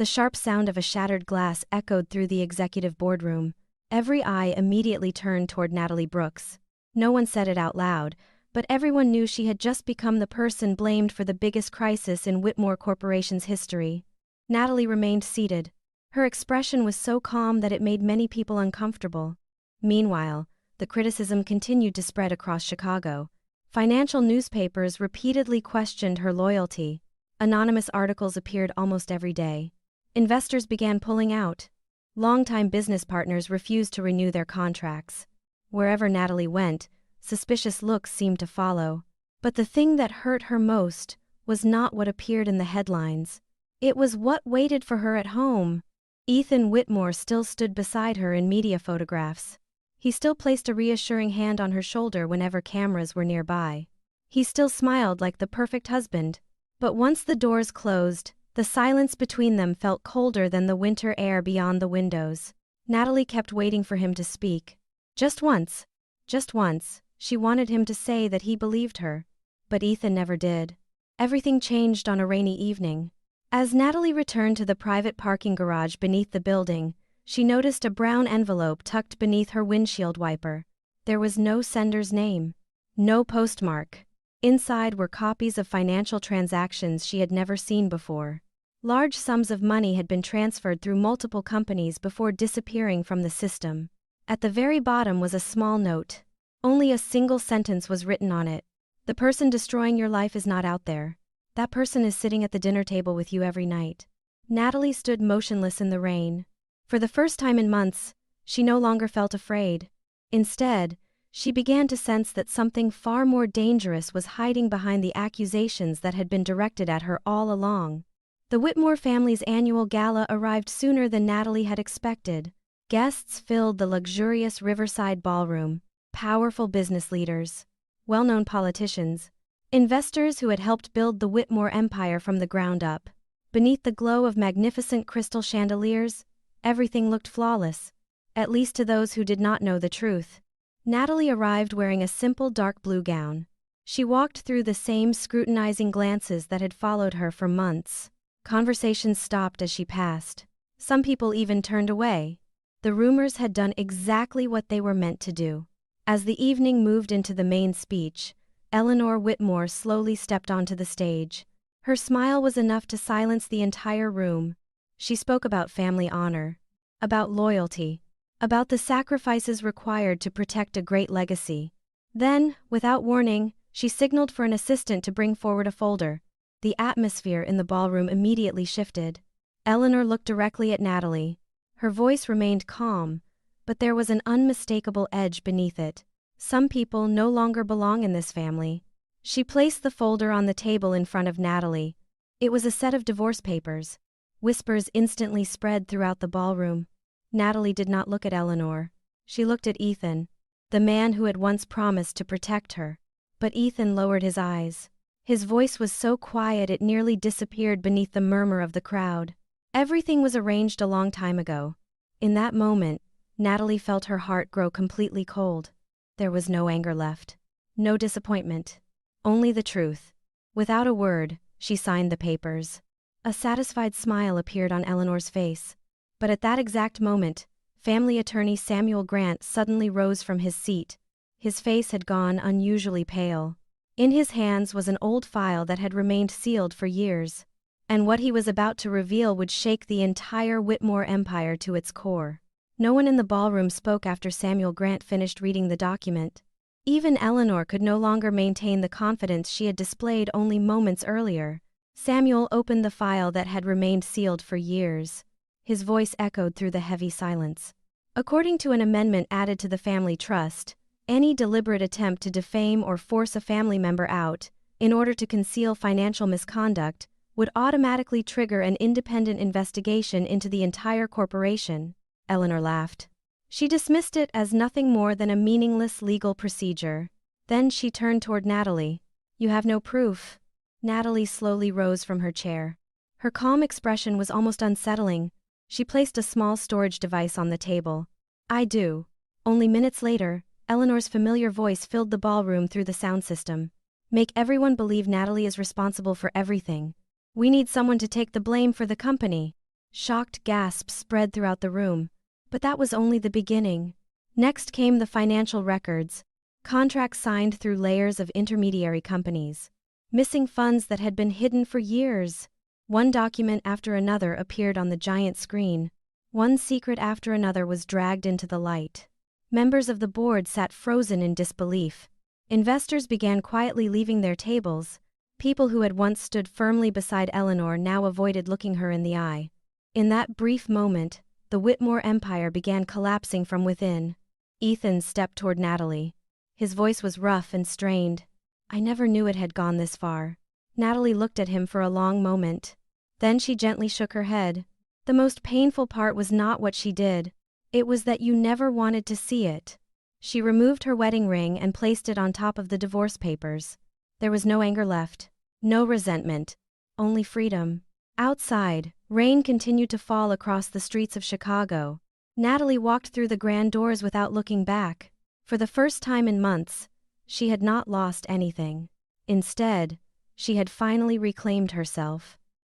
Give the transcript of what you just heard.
The sharp sound of a shattered glass echoed through the executive boardroom. Every eye immediately turned toward Natalie Brooks. No one said it out loud, but everyone knew she had just become the person blamed for the biggest crisis in Whitmore Corporation's history. Natalie remained seated. Her expression was so calm that it made many people uncomfortable. Meanwhile, the criticism continued to spread across Chicago. Financial newspapers repeatedly questioned her loyalty. Anonymous articles appeared almost every day. Investors began pulling out. Longtime business partners refused to renew their contracts. Wherever Natalie went, suspicious looks seemed to follow. But the thing that hurt her most was not what appeared in the headlines. It was what waited for her at home. Ethan Whitmore still stood beside her in media photographs. He still placed a reassuring hand on her shoulder whenever cameras were nearby. He still smiled like the perfect husband. But once the doors closed, the silence between them felt colder than the winter air beyond the windows. Natalie kept waiting for him to speak. Just once, she wanted him to say that he believed her. But Ethan never did. Everything changed on a rainy evening. As Natalie returned to the private parking garage beneath the building, she noticed a brown envelope tucked beneath her windshield wiper. There was no sender's name. No postmark. Inside were copies of financial transactions she had never seen before. Large sums of money had been transferred through multiple companies before disappearing from the system. At the very bottom was a small note. Only a single sentence was written on it. The person destroying your life is not out there. That person is sitting at the dinner table with you every night. Natalie stood motionless in the rain. For the first time in months, she no longer felt afraid. Instead, she began to sense that something far more dangerous was hiding behind the accusations that had been directed at her all along. The Whitmore family's annual gala arrived sooner than Natalie had expected. Guests filled the luxurious Riverside ballroom. Powerful business leaders, well-known politicians, investors who had helped build the Whitmore empire from the ground up. Beneath the glow of magnificent crystal chandeliers, everything looked flawless, at least to those who did not know the truth. Natalie arrived wearing a simple dark blue gown. She walked through the same scrutinizing glances that had followed her for months. Conversations stopped as she passed. Some people even turned away. The rumors had done exactly what they were meant to do. As the evening moved into the main speech, Eleanor Whitmore slowly stepped onto the stage. Her smile was enough to silence the entire room. She spoke about family honor, about loyalty, about the sacrifices required to protect a great legacy. Then, without warning, she signaled for an assistant to bring forward a folder. The atmosphere in the ballroom immediately shifted. Eleanor looked directly at Natalie. Her voice remained calm, but there was an unmistakable edge beneath it. Some people no longer belong in this family. She placed the folder on the table in front of Natalie. It was a set of divorce papers. Whispers instantly spread throughout the ballroom. Natalie did not look at Eleanor. She looked at Ethan, the man who had once promised to protect her. But Ethan lowered his eyes. His voice was so quiet it nearly disappeared beneath the murmur of the crowd. Everything was arranged a long time ago. In that moment, Natalie felt her heart grow completely cold. There was no anger left. No disappointment. Only the truth. Without a word, she signed the papers. A satisfied smile appeared on Eleanor's face. But at that exact moment, family attorney Samuel Grant suddenly rose from his seat. His face had gone unusually pale. In his hands was an old file that had remained sealed for years. And what he was about to reveal would shake the entire Whitmore empire to its core. No one in the ballroom spoke after Samuel Grant finished reading the document. Even Eleanor could no longer maintain the confidence she had displayed only moments earlier. Samuel opened the file that had remained sealed for years. His voice echoed through the heavy silence. According to an amendment added to the family trust, any deliberate attempt to defame or force a family member out, in order to conceal financial misconduct, would automatically trigger an independent investigation into the entire corporation. Eleanor laughed. She dismissed it as nothing more than a meaningless legal procedure. Then she turned toward Natalie. "You have no proof." Natalie slowly rose from her chair. Her calm expression was almost unsettling. She placed a small storage device on the table. "I do." Only minutes later, Eleanor's familiar voice filled the ballroom through the sound system. "Make everyone believe Natalie is responsible for everything. We need someone to take the blame for the company." Shocked gasps spread throughout the room. But that was only the beginning. Next came the financial records, contracts signed through layers of intermediary companies. Missing funds that had been hidden for years. One document after another appeared on the giant screen. One secret after another was dragged into the light. Members of the board sat frozen in disbelief. Investors began quietly leaving their tables. People who had once stood firmly beside Eleanor now avoided looking her in the eye. In that brief moment, the Whitmore empire began collapsing from within. Ethan stepped toward Natalie. His voice was rough and strained. "I never knew it had gone this far." Natalie looked at him for a long moment. Then she gently shook her head. "The most painful part was not what she did. It was that you never wanted to see it." She removed her wedding ring and placed it on top of the divorce papers. There was no anger left. No resentment. Only freedom. Outside, rain continued to fall across the streets of Chicago. Natalie walked through the grand doors without looking back. For the first time in months, she had not lost anything. Instead, she had finally reclaimed herself.